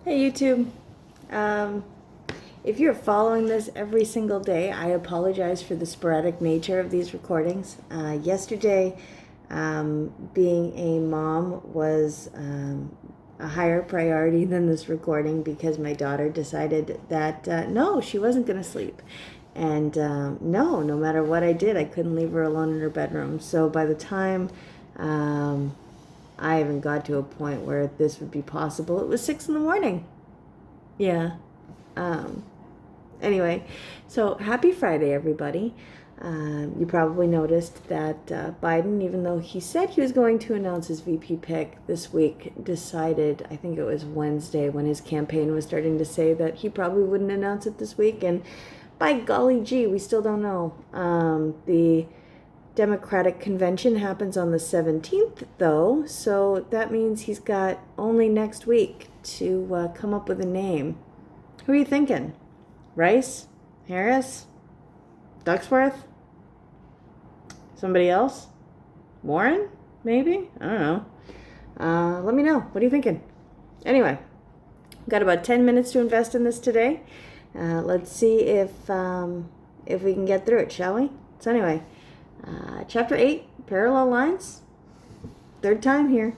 Hey YouTube. Um, if you're following this every single day, I apologize for the sporadic nature of these recordings. Yesterday, being a mom was a higher priority than this recording because my daughter decided that no, she wasn't going to sleep. And no matter what I did, I couldn't leave her alone in her bedroom. So by the time I even got to a point where this would be possible, it was 6 in the morning. Yeah. Um, anyway, so happy Friday, everybody. You probably noticed that Biden, even though he said he was going to announce his VP pick this week, decided, I think it was Wednesday when his campaign was starting to say that he probably wouldn't announce it this week. And by golly gee, we still don't know. The Democratic convention happens on the 17th, though, so that means he's got only next week to come up with a name. Who are you thinking? Rice? Harris? Ducksworth? Somebody else? Warren? Maybe? I don't know. Let me know. What are you thinking? Anyway, got about 10 minutes to invest in this today. Let's see if we can get through it, shall we? So anyway, Chapter 8, Parallel Lines. Third time here.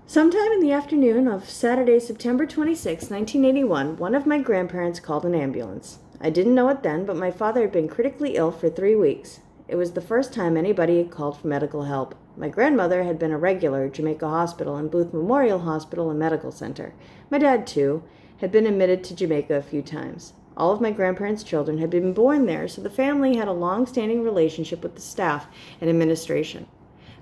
Sometime in the afternoon of Saturday, September 26, 1981, one of my grandparents called an ambulance. I didn't know it then, but my father had been critically ill for 3 weeks. It was the first time anybody had called for medical help. My grandmother had been a regular at Jamaica Hospital and Booth Memorial Hospital and Medical Center. My dad, too, had been admitted to Jamaica a few times. All of my grandparents' children had been born there, so the family had a long-standing relationship with the staff and administration.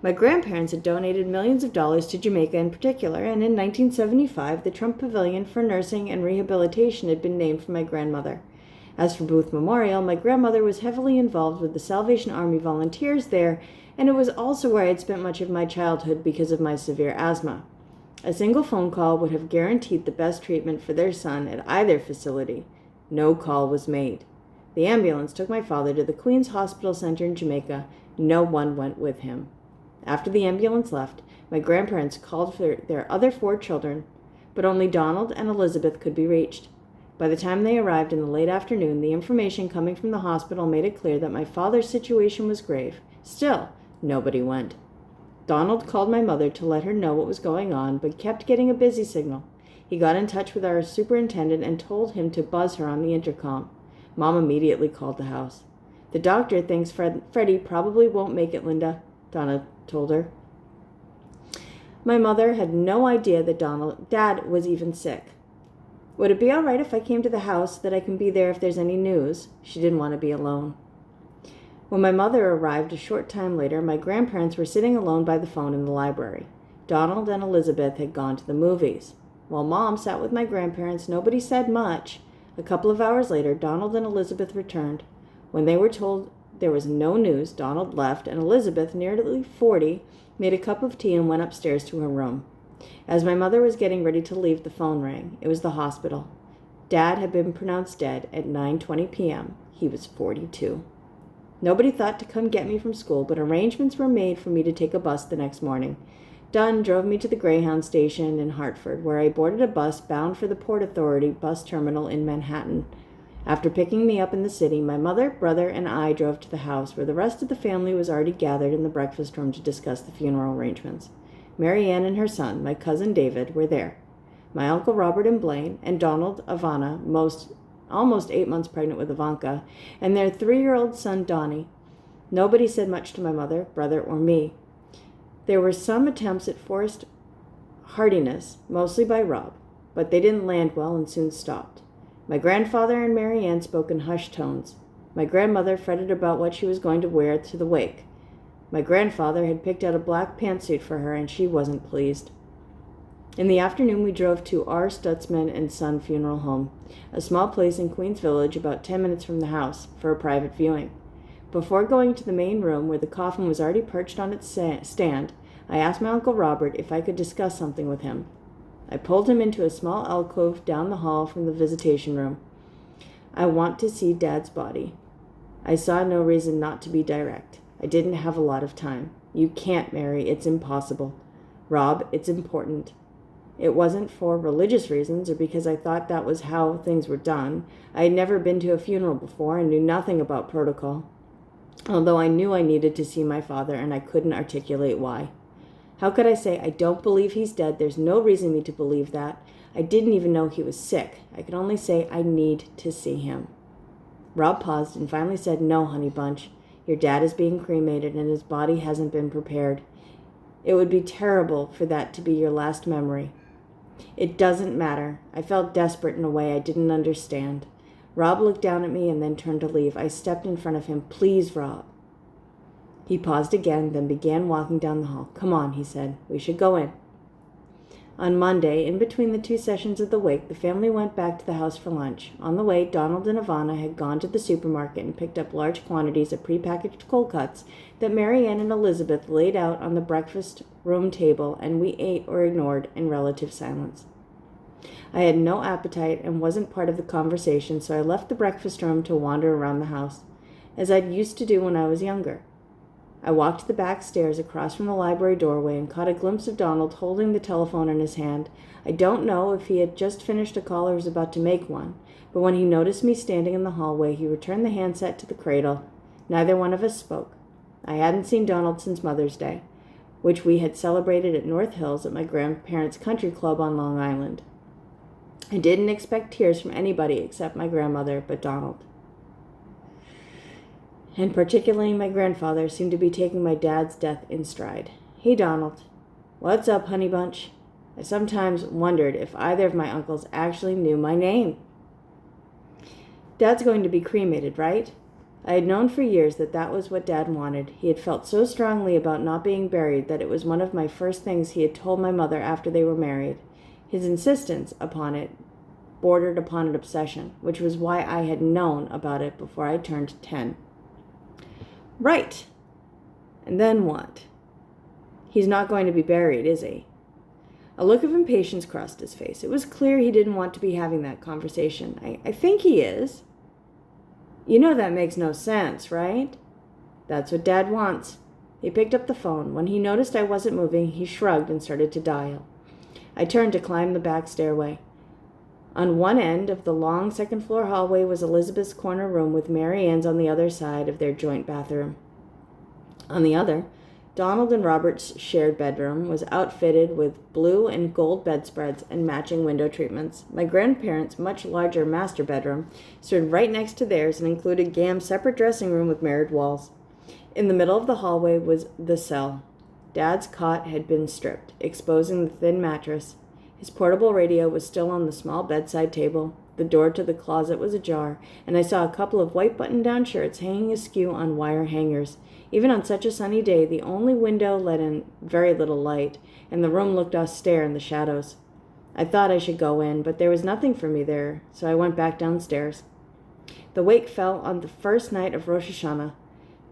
My grandparents had donated millions of dollars to Jamaica in particular, and in 1975, the Trump Pavilion for Nursing and Rehabilitation had been named for my grandmother. As for Booth Memorial, my grandmother was heavily involved with the Salvation Army volunteers there, and it was also where I had spent much of my childhood because of my severe asthma. A single phone call would have guaranteed the best treatment for their son at either facility. No call was made. The ambulance took my father to the Queen's Hospital Center in Jamaica. No one went with him. After the ambulance left, my grandparents called for their other 4 children, but only Donald and Elizabeth could be reached. By the time they arrived in the late afternoon, the information coming from the hospital made it clear that my father's situation was grave. Still, nobody went. Donald called my mother to let her know what was going on, but kept getting a busy signal. He got in touch with our superintendent and told him to buzz her on the intercom. Mom immediately called the house. The doctor thinks Freddie probably won't make it, Linda, Donna told her. My mother had no idea that Dad was even sick. Would it be all right if I came to the house, that I can be there if there's any news? She didn't want to be alone. When my mother arrived a short time later, my grandparents were sitting alone by the phone in the library. Donald and Elizabeth had gone to the movies. While Mom sat with my grandparents, nobody said much. A couple of hours later, Donald and Elizabeth returned. When they were told there was no news, Donald left, and Elizabeth, nearly 40, made a cup of tea and went upstairs to her room. As my mother was getting ready to leave, the phone rang. It was the hospital. Dad had been pronounced dead at 9:20 p.m. He was 42. Nobody thought to come get me from school, but arrangements were made for me to take a bus the next morning. Dunn drove me to the Greyhound station in Hartford, where I boarded a bus bound for the Port Authority bus terminal in Manhattan. After picking me up in the city, my mother, brother, and I drove to the house, where the rest of the family was already gathered in the breakfast room to discuss the funeral arrangements. Mary Ann and her son, my cousin David, were there. My Uncle Robert and Blaine, and Donald, Ivana, almost 8 months pregnant with Ivanka, and their 3-year-old son Donnie. Nobody said much to my mother, brother, or me. There were some attempts at forced heartiness, mostly by Rob, but they didn't land well and soon stopped. My grandfather and Mary Ann spoke in hushed tones. My grandmother fretted about what she was going to wear to the wake. My grandfather had picked out a black pantsuit for her, and she wasn't pleased. In the afternoon, we drove to R. Stutzman and Son Funeral Home, a small place in Queens Village about 10 minutes from the house, for a private viewing. Before going to the main room, where the coffin was already perched on its stand, I asked my Uncle Robert if I could discuss something with him. I pulled him into a small alcove down the hall from the visitation room. I want to see Dad's body. I saw no reason not to be direct. I didn't have a lot of time. You can't, Mary. It's impossible. Rob, it's important. It wasn't for religious reasons or because I thought that was how things were done. I had never been to a funeral before and knew nothing about protocol, although I knew I needed to see my father and I couldn't articulate why. How could I say, I don't believe he's dead, there's no reason for me to believe that. I didn't even know he was sick. I could only say, I need to see him. Rob paused and finally said, no, honey bunch. Your dad is being cremated and his body hasn't been prepared. It would be terrible for that to be your last memory. It doesn't matter. I felt desperate in a way I didn't understand. Rob looked down at me and then turned to leave. I stepped in front of him. Please, Rob. He paused again, then began walking down the hall. Come on, he said. We should go in. On Monday, in between the two sessions of the wake, the family went back to the house for lunch. On the way, Donald and Ivana had gone to the supermarket and picked up large quantities of prepackaged cold cuts that Mary Ann and Elizabeth laid out on the breakfast room table, and we ate or ignored in relative silence. I had no appetite and wasn't part of the conversation, so I left the breakfast room to wander around the house, as I'd used to do when I was younger. I walked to the back stairs across from the library doorway and caught a glimpse of Donald holding the telephone in his hand. I don't know if he had just finished a call or was about to make one, but when he noticed me standing in the hallway, he returned the handset to the cradle. Neither one of us spoke. I hadn't seen Donald since Mother's Day, which we had celebrated at North Hills at my grandparents' country club on Long Island. I didn't expect tears from anybody except my grandmother, but Donald. And particularly my grandfather seemed to be taking my dad's death in stride. Hey, Donald. What's up, honey bunch? I sometimes wondered if either of my uncles actually knew my name. Dad's going to be cremated, right? I had known for years that that was what Dad wanted. He had felt so strongly about not being buried that it was one of my first things he had told my mother after they were married. His insistence upon it bordered upon an obsession, which was why I had known about it before I turned 10. Right. And then what? He's not going to be buried, is he? A look of impatience crossed his face. It was clear he didn't want to be having that conversation. I think he is. You know that makes no sense, right? That's what Dad wants. He picked up the phone. When he noticed I wasn't moving, he shrugged and started to dial. I turned to climb the back stairway. On one end of the long second-floor hallway was Elizabeth's corner room with Mary Ann's on the other side of their joint bathroom. On the other, Donald and Robert's shared bedroom was outfitted with blue and gold bedspreads and matching window treatments. My grandparents' much larger master bedroom stood right next to theirs and included Gam's separate dressing room with mirrored walls. In the middle of the hallway was the cell. Dad's cot had been stripped, exposing the thin mattress. His portable radio was still on the small bedside table. The door to the closet was ajar, and I saw a couple of white button-down shirts hanging askew on wire hangers. Even on such a sunny day, the only window let in very little light, and the room looked austere in the shadows. I thought I should go in, but there was nothing for me there, so I went back downstairs. The wake fell on the first night of Rosh Hashanah,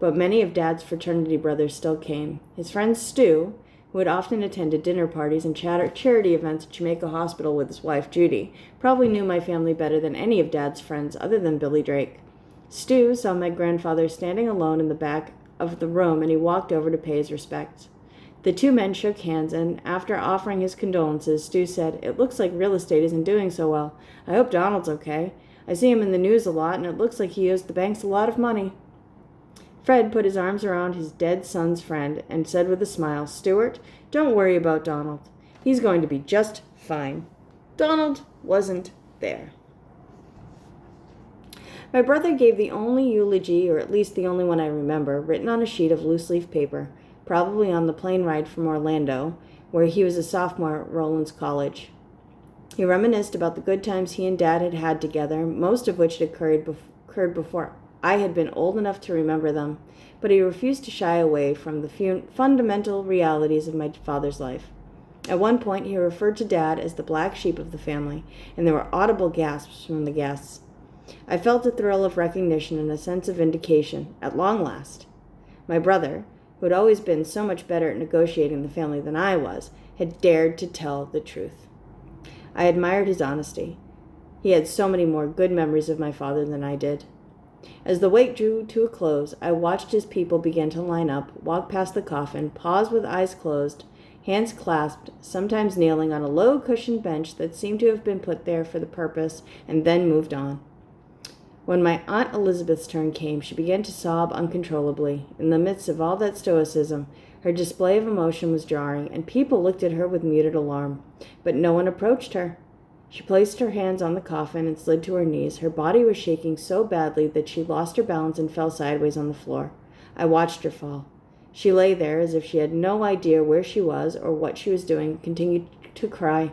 but many of Dad's fraternity brothers still came. His friend Stu, who had often attended dinner parties and charity events at Jamaica Hospital with his wife, Judy, probably knew my family better than any of Dad's friends other than Billy Drake. Stu saw my grandfather standing alone in the back of the room, and he walked over to pay his respects. The two men shook hands, and after offering his condolences, Stu said, "It looks like real estate isn't doing so well. I hope Donald's okay. I see him in the news a lot, and it looks like he owes the banks a lot of money." Fred put his arms around his dead son's friend and said with a smile, "Stuart, don't worry about Donald. He's going to be just fine." Donald wasn't there. My brother gave the only eulogy, or at least the only one I remember, written on a sheet of loose-leaf paper, probably on the plane ride from Orlando, where he was a sophomore at Rollins College. He reminisced about the good times he and Dad had had together, most of which had occurred before I had been old enough to remember them, but he refused to shy away from the fundamental realities of my father's life. At one point, he referred to Dad as the black sheep of the family, and there were audible gasps from the guests. I felt a thrill of recognition and a sense of vindication, at long last. My brother, who had always been so much better at negotiating the family than I was, had dared to tell the truth. I admired his honesty. He had so many more good memories of my father than I did. As the wake drew to a close, I watched as people began to line up, walk past the coffin, pause with eyes closed, hands clasped, sometimes kneeling on a low-cushioned bench that seemed to have been put there for the purpose, and then moved on. When my Aunt Elizabeth's turn came, she began to sob uncontrollably. In the midst of all that stoicism, her display of emotion was jarring, and people looked at her with muted alarm. But no one approached her. She placed her hands on the coffin and slid to her knees. Her body was shaking so badly that she lost her balance and fell sideways on the floor. I watched her fall. She lay there as if she had no idea where she was or what she was doing, and continued to cry.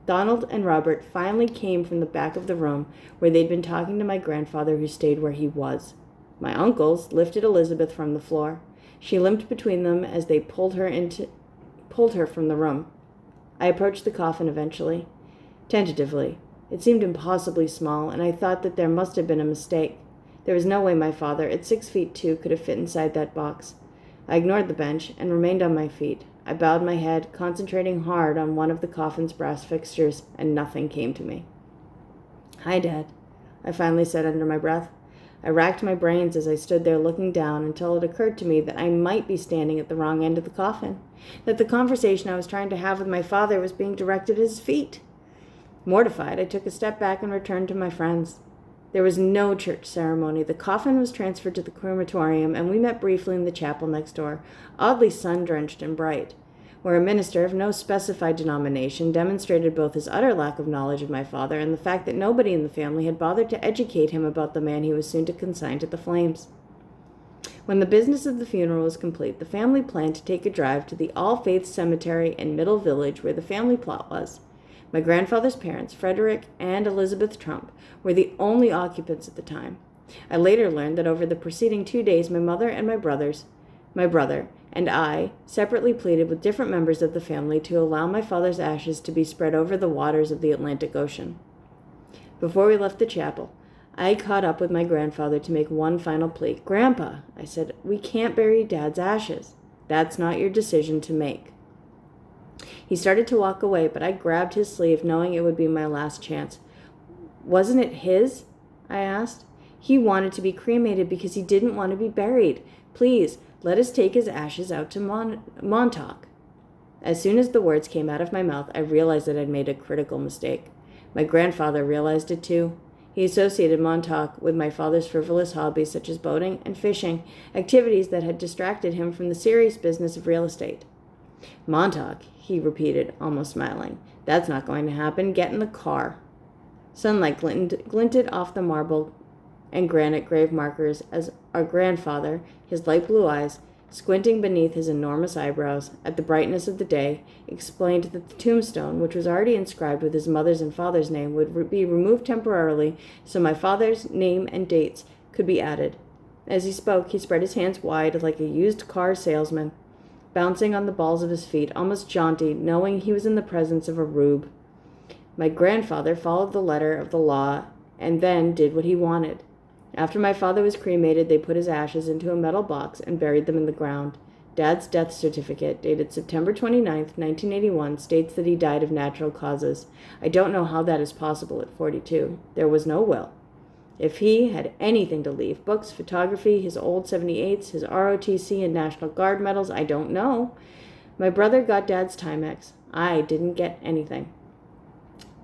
Donald and Robert finally came from the back of the room, where they'd been talking to my grandfather, who stayed where he was. My uncles lifted Elizabeth from the floor. She limped between them as they pulled her from the room. I approached the coffin eventually, tentatively. It seemed impossibly small, and I thought that there must have been a mistake. There was no way my father, at 6'2", could have fit inside that box. I ignored the bench and remained on my feet. I bowed my head, concentrating hard on one of the coffin's brass fixtures, and nothing came to me. "Hi, Dad," I finally said under my breath. I racked my brains as I stood there looking down until it occurred to me that I might be standing at the wrong end of the coffin, that the conversation I was trying to have with my father was being directed at his feet. Mortified, I took a step back and returned to my friends. There was no church ceremony. The coffin was transferred to the crematorium, and we met briefly in the chapel next door, oddly sun-drenched and bright, where a minister of no specified denomination demonstrated both his utter lack of knowledge of my father and the fact that nobody in the family had bothered to educate him about the man he was soon to consign to the flames. When the business of the funeral was complete, the family planned to take a drive to the All Faiths Cemetery in Middle Village, where the family plot was. My grandfather's parents, Frederick and Elizabeth Trump, were the only occupants at the time. I later learned that over the preceding 2 days, my mother and my brother, and I separately pleaded with different members of the family to allow my father's ashes to be spread over the waters of the Atlantic Ocean. Before we left the chapel, I caught up with my grandfather to make one final plea. "Grandpa," I said, "we can't bury Dad's ashes. That's not your decision to make." He started to walk away, but I grabbed his sleeve, knowing it would be my last chance. "Wasn't it his?" I asked. "He wanted to be cremated because he didn't want to be buried. Please, let us take his ashes out to Montauk." As soon as the words came out of my mouth, I realized that I'd made a critical mistake. My grandfather realized it too. He associated Montauk with my father's frivolous hobbies such as boating and fishing, activities that had distracted him from the serious business of real estate. "Montauk," he repeated, almost smiling. "That's not going to happen. Get in the car." Sunlight glinted off the marble and granite grave markers as our grandfather, his light blue eyes, squinting beneath his enormous eyebrows at the brightness of the day, explained that the tombstone, which was already inscribed with his mother's and father's name, would be removed temporarily so my father's name and dates could be added. As he spoke, he spread his hands wide like a used car salesman, bouncing on the balls of his feet, almost jaunty, knowing he was in the presence of a rube. My grandfather followed the letter of the law and then did what he wanted. After my father was cremated, they put his ashes into a metal box and buried them in the ground. Dad's death certificate, dated September 29th, 1981, states that he died of natural causes. I don't know how that is possible at 42. There was no will. If he had anything to leave, books, photography, his old 78s, his ROTC and National Guard medals, I don't know. My brother got Dad's Timex. I didn't get anything.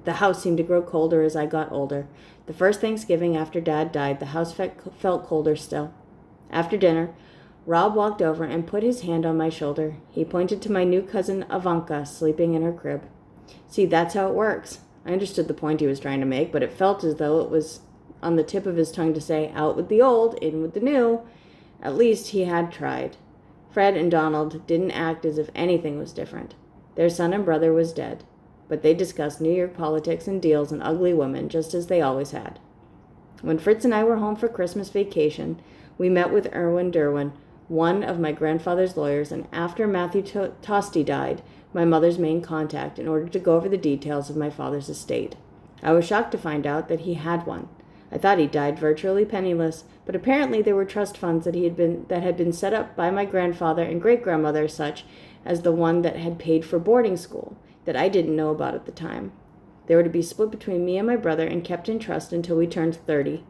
The house seemed to grow colder as I got older. The first Thanksgiving after Dad died, the house felt colder still. After dinner, Rob walked over and put his hand on my shoulder. He pointed to my new cousin Ivanka sleeping in her crib. "See, that's how it works." I understood the point he was trying to make, but it felt as though it was on the tip of his tongue to say, "Out with the old, in with the new." At least he had tried. Fred and Donald didn't act as if anything was different. Their son and brother was dead, but they discussed New York politics and deals and ugly women, just as they always had. When Fritz and I were home for Christmas vacation, we met with Erwin Derwin, one of my grandfather's lawyers, and after Matthew Tosti died, my mother's main contact, in order to go over the details of my father's estate. I was shocked to find out that he had one. I thought he died virtually penniless, but apparently there were trust funds that had been set up by my grandfather and great-grandmother, such as the one that had paid for boarding school, that I didn't know about at the time. They were to be split between me and my brother and kept in trust until we turned 30.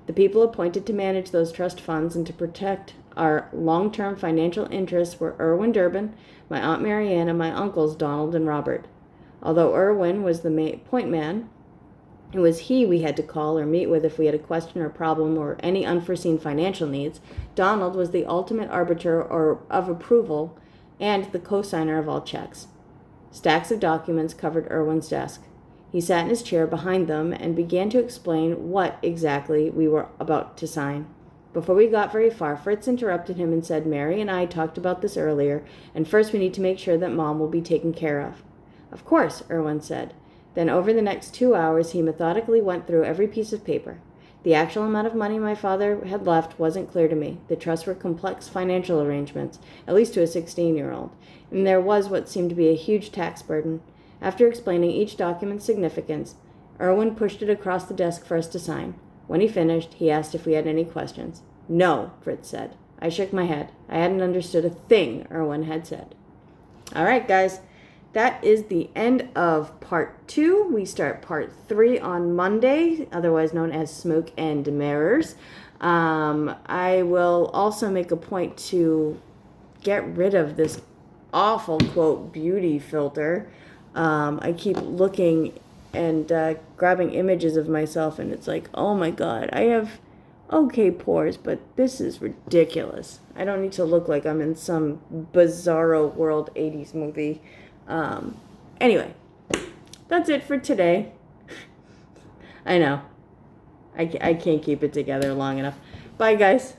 The people appointed to manage those trust funds and to protect Our long-term financial interests were Irwin Durbin, my Aunt Marianne, and my uncles Donald and Robert. Although Irwin was the point man, it was he we had to call or meet with if we had a question or problem or any unforeseen financial needs. Donald was the ultimate arbiter of approval and the co-signer of all checks. Stacks of documents covered Irwin's desk. He sat in his chair behind them and began to explain what exactly we were about to sign. Before we got very far, Fritz interrupted him and said, "Mary and I talked about this earlier, and first we need to make sure that Mom will be taken care of." "Of course," Irwin said. Then over the next 2 hours, he methodically went through every piece of paper. The actual amount of money my father had left wasn't clear to me. The trusts were complex financial arrangements, at least to a 16-year-old, and there was what seemed to be a huge tax burden. After explaining each document's significance, Irwin pushed it across the desk for us to sign. When he finished, he asked if we had any questions. "No," Fritz said. I shook my head. I hadn't understood a thing Irwin had said. All right, guys. That is the end of part 2. We start part 3 on Monday, otherwise known as Smoke and Mirrors. I will also make a point to get rid of this awful, quote, beauty filter. I keep looking and grabbing images of myself, and it's like, oh my God, I have okay pores, but this is ridiculous. I don't need to look like I'm in some bizarro world 80s movie. Anyway, that's it for today. I know. I can't keep it together long enough. Bye, guys.